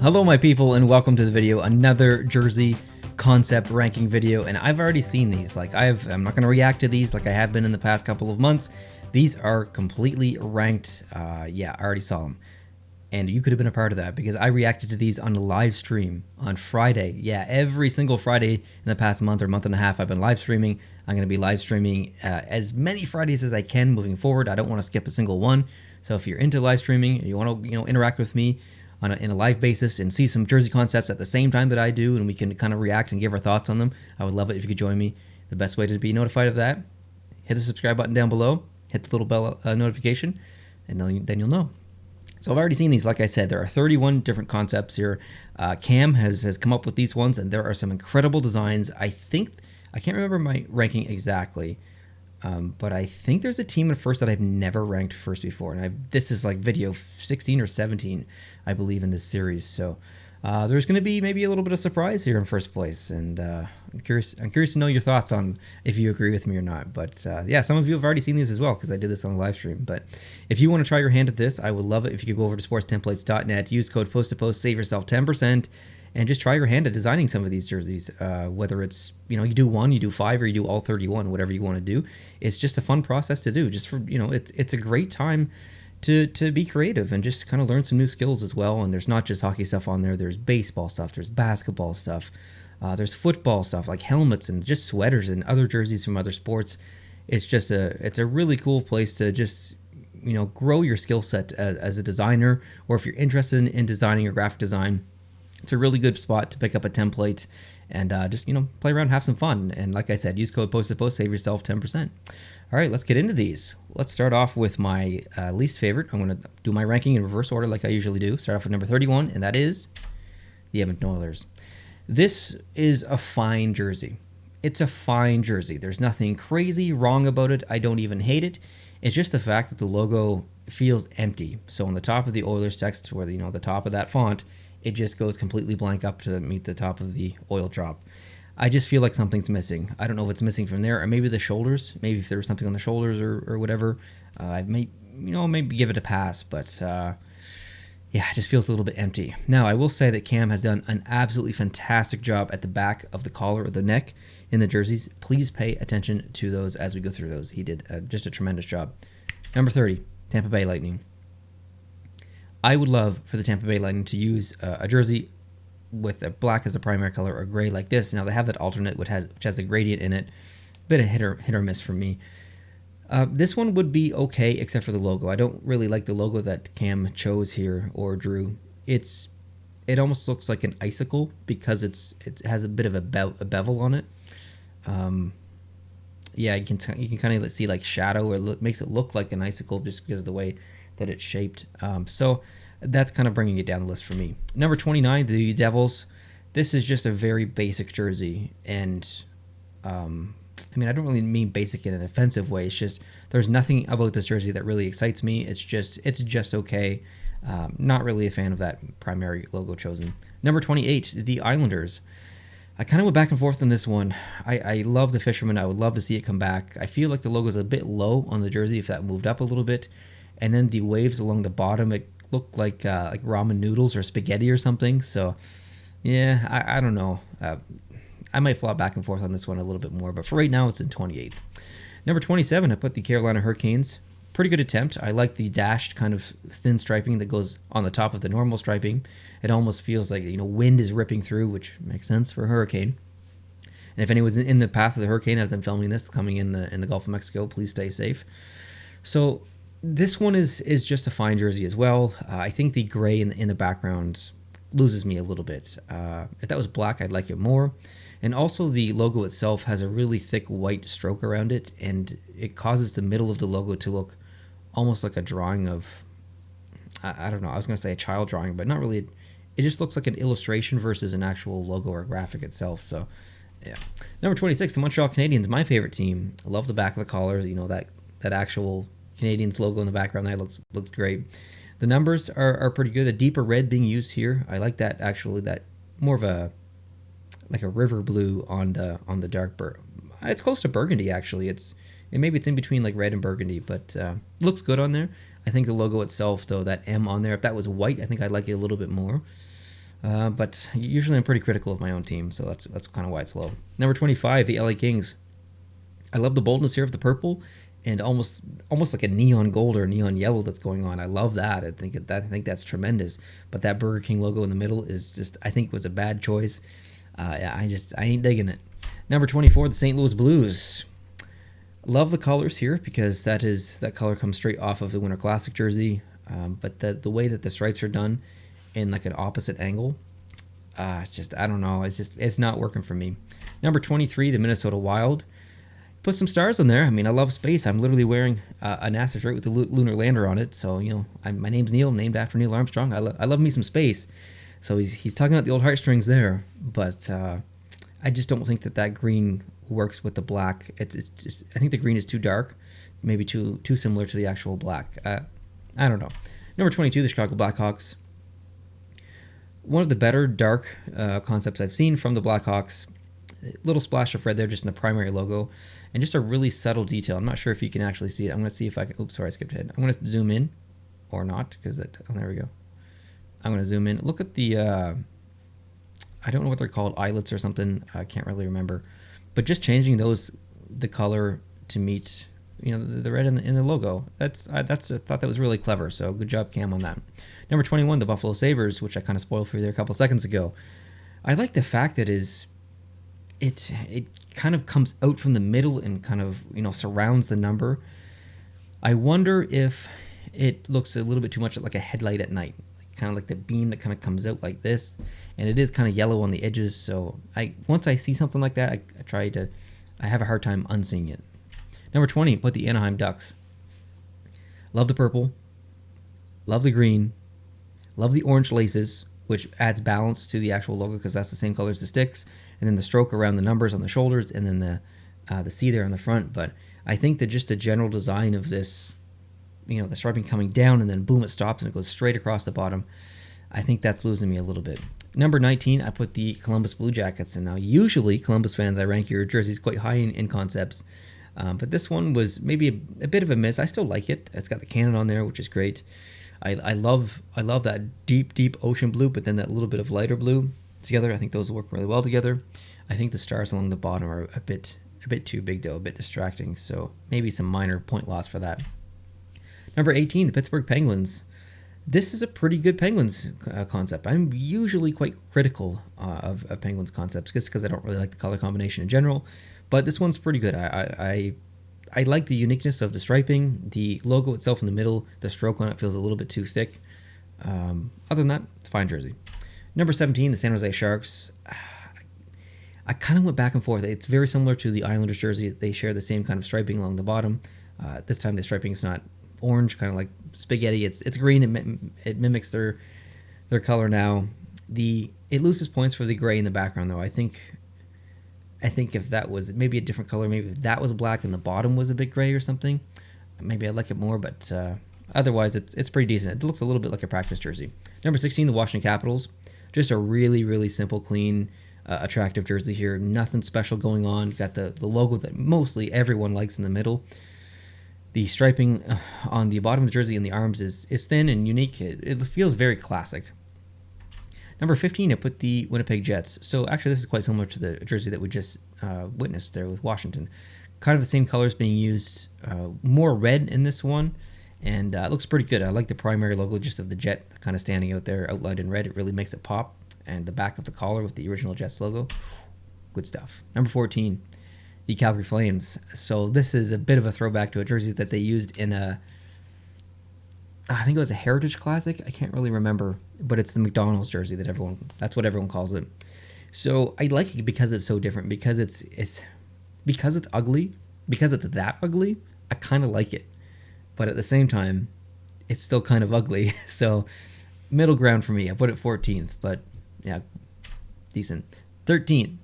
Hello my people and welcome to the video, another jersey concept ranking video, and I've already seen these. I'm not going to react to these like I have been in the past couple of months. These are completely ranked. Yeah, I already saw them. And you could have been a part of that because I reacted to these on a live stream on Friday. Yeah, every single Friday in the past month or month and a half I've been live streaming. I'm going to be live streaming as many Fridays as I can moving forward. I don't want to skip a single one. So if you're into live streaming, you want to interact with me in a live basis and see some jersey concepts at the same time that I do, and we can kind of react and give our thoughts on them, I would love it if you could join me. The best way to be notified of that, hit the subscribe button down below, hit the little bell notification, and then you'll know. So I've already seen these. Like I said, there are 31 different concepts here. Cam has come up with these ones, and there are some incredible designs. I can't remember my ranking exactly, but I think there's a team at first that I've never ranked first before, and this is like video 16 or 17, I believe, in this series. So there's going to be maybe a little bit of surprise here in first place, and I'm curious to know your thoughts on if you agree with me or not. But yeah, some of you have already seen these as well because I did this on a live stream. But if you want to try your hand at this, I would love it if you could go over to sportstemplates.net, use code post2post, save yourself 10%. And just try your hand at designing some of these jerseys, whether it's, you do one, you do 5, or you do all 31, whatever you want to do. It's just a fun process to do. Just for, it's a great time to be creative and just kind of learn some new skills as well. And there's not just hockey stuff on there. There's baseball stuff. There's basketball stuff. There's football stuff like helmets and just sweaters and other jerseys from other sports. It's a really cool place to just, grow your skill set as a designer, or if you're interested in designing or graphic design. It's a really good spot to pick up a template and just, play around, have some fun. And like I said, use code post2post, save yourself 10%. All right, let's get into these. Let's start off with my least favorite. I'm going to do my ranking in reverse order like I usually do. Start off with number 31, and that is the Edmonton Oilers. This is a fine jersey. It's a fine jersey. There's nothing crazy wrong about it. I don't even hate it. It's just the fact that the logo feels empty. So on the top of the Oilers text, where the top of that font, it just goes completely blank up to meet the top of the oil drop. I just feel like something's missing. I don't know what's missing from there, or maybe the shoulders. Maybe if there was something on the shoulders or whatever, I maybe give it a pass. But yeah, it just feels a little bit empty. Now, I will say that Cam has done an absolutely fantastic job at the back of the collar or the neck in the jerseys. Please pay attention to those as we go through those. He did just a tremendous job. Number 30, Tampa Bay Lightning. I would love for the Tampa Bay Lightning to use a jersey with a black as a primary color or gray like this. Now they have that alternate which has a gradient in it. Bit of hit or miss for me. This one would be okay except for the logo. I don't really like the logo that Cam chose here or drew. It almost looks like an icicle because it has a bit of a bevel on it. Yeah, you can kind of see like shadow, or makes it look like an icicle just because of the way that it's shaped. So that's kind of bringing it down the list for me. Number 29, the Devils. This is just a very basic jersey, and I don't really mean basic in an offensive way. It's just there's nothing about this jersey that really excites me. It's just okay. Not really a fan of that primary logo chosen. Number 28, the Islanders. I kind of went back and forth on this one. I love the Fisherman. I would love to see it come back. I feel like the logo is a bit low on the jersey if that moved up a little bit. And then the waves along the bottom, it looked like ramen noodles or spaghetti or something. So, yeah, I don't know. I might flop back and forth on this one a little bit more. But for right now, it's in 28th. Number 27, I put the Carolina Hurricanes. Pretty good attempt. I like the dashed kind of thin striping that goes on the top of the normal striping. It almost feels like, wind is ripping through, which makes sense for a hurricane. And if anyone's in the path of the hurricane as I'm filming this, coming in the Gulf of Mexico, please stay safe. So this one is just a fine jersey as well. I think the gray in the background loses me a little bit. If that was black, I'd like it more. And also the logo itself has a really thick white stroke around it, and it causes the middle of the logo to look almost like a drawing of, I don't know, I was going to say a child drawing, but not really. It just looks like an illustration versus an actual logo or graphic itself. So, yeah. Number 26, the Montreal Canadiens, my favorite team. I love the back of the collar, that actual Canadiens logo in the background. That looks great. The numbers are pretty good. A deeper red being used here. I like that actually. That more of a river blue on the dark it's close to burgundy actually. Maybe it's in between like red and burgundy, but looks good on there. I think the logo itself though, that M on there, if that was white, I think I'd like it a little bit more. But usually I'm pretty critical of my own team, so that's kind of why it's low. Number 25, the LA Kings. I love the boldness here of the purple and almost like a neon gold or neon yellow that's going on. I love that. I think that's tremendous. But that Burger King logo in the middle is just, I think, was a bad choice. I ain't digging it. Number 24, the St. Louis Blues. Love the colors here because that color comes straight off of the Winter Classic jersey. But the way that the stripes are done in like an opposite angle, it's just, I don't know. It's not working for me. Number 23, the Minnesota Wild. Put some stars on there. I mean, I love space. I'm literally wearing a NASA shirt with the lunar lander on it. So, my name's Neil, named after Neil Armstrong. I love me some space. So he's talking about the old heartstrings there. But I just don't think that green works with the black. It's just, I think the green is too dark, maybe too similar to the actual black. I don't know. Number 22, the Chicago Blackhawks. One of the better dark concepts I've seen from the Blackhawks. Little splash of red there just in the primary logo, and just a really subtle detail. I'm not sure if you can actually see it. I'm going to see if I can. Oops, sorry, I skipped ahead. I'm going to zoom in, or not, because there we go. I'm going to zoom in. Look at the, I don't know what they're called, eyelets or something. I can't really remember. But just changing the color to meet, the red in the logo. I thought that was really clever. So good job, Cam, on that. Number 21, the Buffalo Sabres, which I kind of spoiled for you there a couple seconds ago. I like the fact that it kind of comes out from the middle and kind of surrounds the number. I wonder if it looks a little bit too much like a headlight at night, kind of like the beam that kind of comes out like this, and it is kind of yellow on the edges. So once I see something like that, I have a hard time unseeing it. Number 20, put the Anaheim Ducks. Love the purple, love the green, love the orange laces, which adds balance to the actual logo because that's the same color as the sticks, and then the stroke around the numbers on the shoulders, and then the C there on the front. But I think that just the general design of this, the striping coming down and then boom, it stops and it goes straight across the bottom. I think that's losing me a little bit. Number 19, I put the Columbus Blue Jackets. And now usually Columbus fans, I rank your jerseys quite high in concepts. But this one was maybe a bit of a miss. I still like it. It's got the cannon on there, which is great. I love that deep ocean blue, but then that little bit of lighter blue together. I think those work really well together. I think the stars along the bottom are a bit too big though, a bit distracting. So maybe some minor point loss for that. Number 18, the Pittsburgh Penguins. This is a pretty good Penguins concept. I'm usually quite critical of Penguins concepts just because I don't really like the color combination in general, but this one's pretty good. I like the uniqueness of the striping, the logo itself in the middle. The stroke on it feels a little bit too thick. Other than that, it's a fine jersey. Number 17, the San Jose Sharks. I kind of went back and forth. It's very similar to the Islanders jersey. They share the same kind of striping along the bottom. This time the striping is not orange, kind of like spaghetti. It's green. It mimics their color now. It loses points for the gray in the background though. I think if that was maybe a different color, maybe if that was black and the bottom was a bit gray or something, maybe I'd like it more. But otherwise, it's pretty decent. It looks a little bit like a practice jersey. Number 16, the Washington Capitals. Just a really, really simple, clean, attractive jersey here. Nothing special going on. Got the logo that mostly everyone likes in the middle. The striping on the bottom of the jersey and the arms is thin and unique. It feels very classic. Number 15, I put the Winnipeg Jets. So actually, this is quite similar to the jersey that we just witnessed there with Washington. Kind of the same colors being used, more red in this one, and it looks pretty good. I like the primary logo just of the Jet kind of standing out there, outlined in red. It really makes it pop. And the back of the collar with the original Jets logo, good stuff. Number 14, the Calgary Flames. So this is a bit of a throwback to a jersey that they used in I think it was a Heritage Classic. I can't really remember, but it's the McDonald's jersey that's what everyone calls it. So I like it because it's so different, because it's ugly, because it's that ugly. I kind of like it, but at the same time, it's still kind of ugly. So middle ground for me. I put it 14th, but yeah, decent. 13.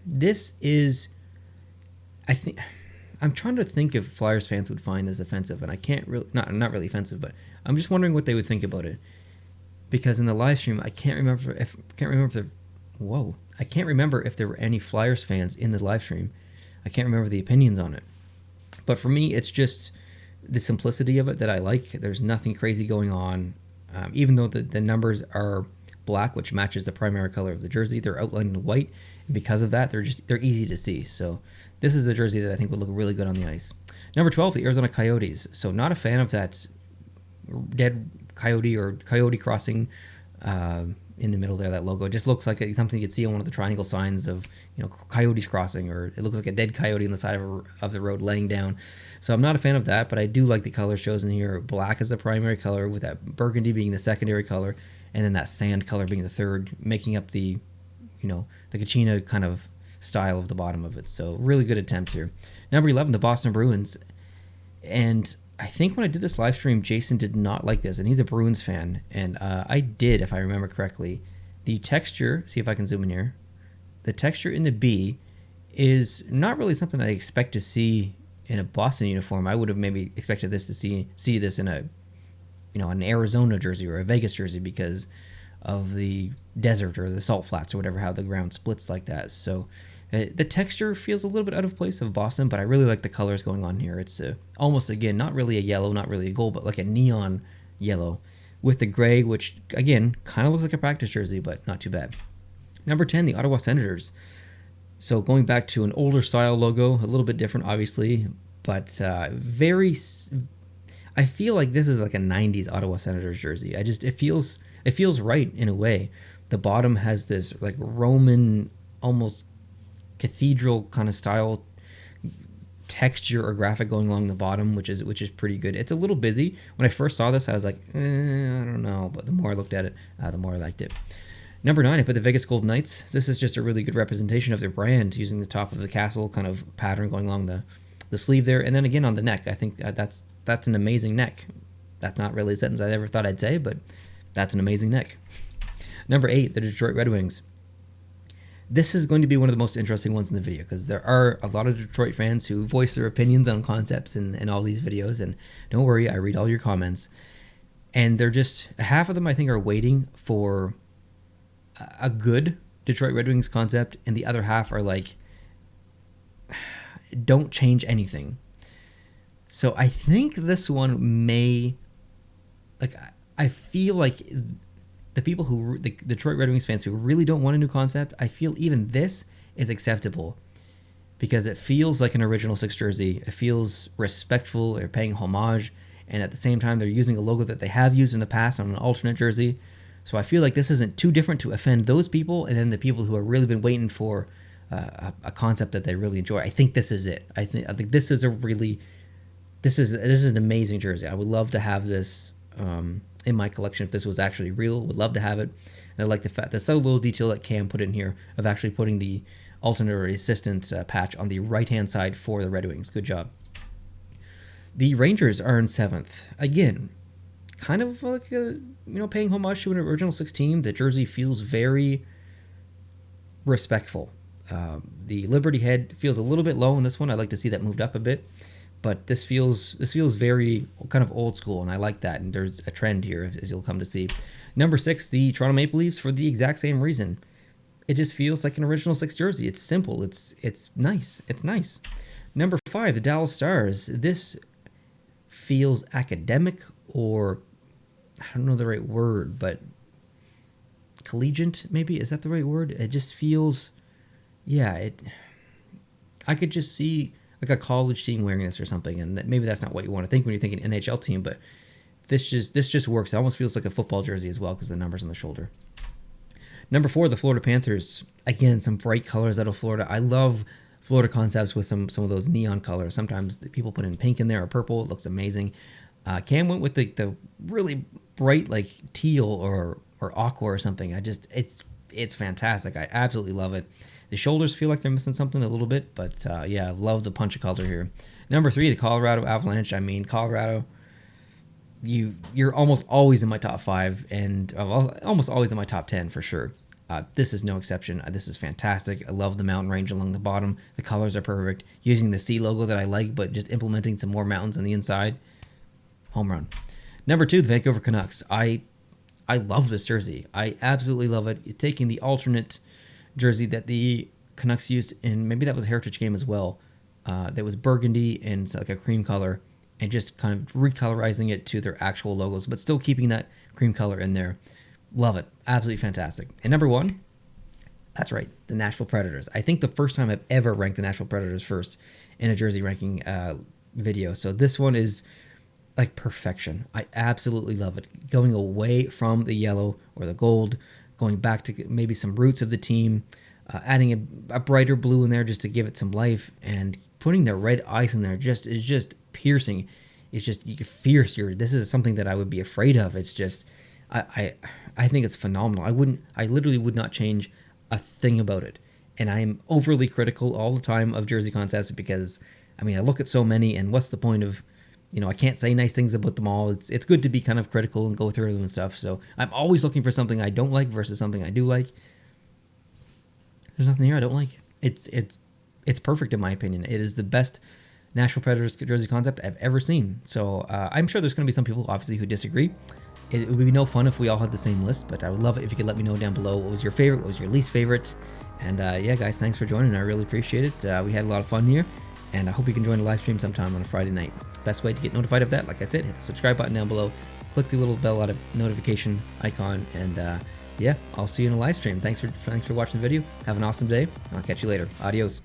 This is, I think, I'm trying to think if Flyers fans would find this offensive, and I can't really, not really offensive, but I'm just wondering what they would think about it. Because in the live stream, I can't remember if there were any Flyers fans in the live stream. I can't remember the opinions on it. But for me, it's just the simplicity of it that I like. There's nothing crazy going on. Even though the numbers are black, which matches the primary color of the jersey, they're outlined in white, and because of that, they're easy to see. So this is a jersey that I think would look really good on the ice. Number 12, the Arizona Coyotes. So not a fan of that dead coyote or coyote crossing in the middle there. That logo, it just looks like something you'd see on one of the triangle signs of, coyotes crossing, or it looks like a dead coyote on the side of the road laying down. So I'm not a fan of that, but I do like the colors chosen here. Black is the primary color, with that burgundy being the secondary color, and then that sand color being the third, making up the Kachina kind of style of the bottom of it. So really good attempt here. Number 11, the Boston Bruins. And I think when I did this live stream, Jason did not like this, and he's a Bruins fan. And I did, if I remember correctly. The texture, see if I can zoom in here. The texture in the B is not really something I expect to see in a Boston uniform. I would have maybe expected this to see this in an Arizona jersey or a Vegas jersey, because of the desert or the salt flats or whatever, how the ground splits like that. So the texture feels a little bit out of place of Boston, but I really like the colors going on here. It's almost, again, not really a yellow, not really a gold, but like a neon yellow with the gray, which, again, kind of looks like a practice jersey, but not too bad. Number 10, the Ottawa Senators. So going back to an older style logo, a little bit different, obviously, but I feel like this is like a 90s Ottawa Senators jersey. It feels right in a way. The bottom has this like Roman, almost cathedral kind of style texture or graphic going along the bottom, which is pretty good. It's a little busy. When I first saw this, I was like, I don't know, but the more I looked at it, the more I liked it. Number 9, I put the Vegas Golden Knights. This is just a really good representation of their brand, using the top of the castle kind of pattern going along the sleeve there, and then again on the neck. I think that's an amazing neck. That's not really a sentence I ever thought I'd say, but that's an amazing neck. Number 8, the Detroit Red Wings. This is going to be one of the most interesting ones in the video, because there are a lot of Detroit fans who voice their opinions on concepts in all these videos, and don't worry, I read all your comments. And they're just, half of them I think are waiting for a good Detroit Red Wings concept, and the other half are like, don't change anything. So I think this one may, I feel like the people the Detroit Red Wings fans who really don't want a new concept, I feel even this is acceptable, because it feels like an original 6 jersey. It feels respectful. They're paying homage, and at the same time, they're using a logo that they have used in the past on an alternate jersey. So I feel like this isn't too different to offend those people, and then the people who have really been waiting for a concept that they really enjoy. I think this is it. I think this is this is an amazing jersey. I would love to have this in my collection if this was actually real. Would love to have it. And I like the fact, the subtle little detail that Cam put in here of actually putting the alternate or assistant patch on the right-hand side for the Red Wings. Good job. The Rangers are in 7th. Again, kind of like paying homage to an original 6 team. The jersey feels very respectful. The Liberty head feels a little bit low in this one. I'd like to see that moved up a bit, but this feels very kind of old school, and I like that. And there's a trend here, as you'll come to see. Number 6, the Toronto Maple Leafs, for the exact same reason. It just feels like an original 6 jersey. It's simple. It's nice. It's nice. Number 5, the Dallas Stars. This feels academic, or I don't know the right word, but collegiate, maybe? Is that the right word? It just feels, I could just see like a college team wearing this or something, and maybe that's not what you want to think when you're thinking NHL team, but this just works. It almost feels like a football jersey as well, because the numbers on the shoulder. Number 4, the Florida Panthers. Again, some bright colors out of Florida. I love Florida concepts with some of those neon colors. Sometimes people put in pink in there or purple. It looks amazing. Cam went with the really bright, like teal or aqua or something. It's fantastic. I absolutely love it. The shoulders feel like they're missing something a little bit, but I love the punch of color here. Number 3, the Colorado Avalanche. I mean, Colorado, you're almost always in my top 5, and almost always in my top 10 for sure. This is no exception. This is fantastic. I love the mountain range along the bottom. The colors are perfect. Using the C logo that I like, but just implementing some more mountains on the inside. Home run. Number 2, the Vancouver Canucks. I love this jersey. I absolutely love it. It's taking the alternate jersey that the Canucks used in, maybe that was a Heritage game as well. That was burgundy and like a cream color, and just kind of recolorizing it to their actual logos, but still keeping that cream color in there. Love it. Absolutely fantastic. And number 1, that's right, the Nashville Predators. I think the first time I've ever ranked the Nashville Predators first in a jersey ranking video. So this one is like perfection. I absolutely love it. Going away from the yellow or the gold, going back to maybe some roots of the team, adding a brighter blue in there just to give it some life, and putting the red ice in there is just piercing. It's just fierce. This is something that I would be afraid of. It's just I think it's phenomenal. I literally would not change a thing about it. And I'm overly critical all the time of jersey concepts because, I mean, I look at so many, and what's the point of, I can't say nice things about them all. It's good to be kind of critical and go through them and stuff. So I'm always looking for something I don't like versus something I do like. There's nothing here I don't like. It's perfect in my opinion. It is the best Nashville Predators jersey concept I've ever seen. So I'm sure there's going to be some people obviously who disagree. It would be no fun if we all had the same list, but I would love it if you could let me know down below what was your favorite, what was your least favorite. And yeah, guys, thanks for joining. I really appreciate it. We had a lot of fun here, and I hope you can join a live stream sometime on a Friday night. Best way to get notified of that, like I said, hit the subscribe button down below, click the little bell out of notification icon, and yeah, I'll see you in a live stream. Thanks for watching the video. Have an awesome day. I'll catch you later. Adios.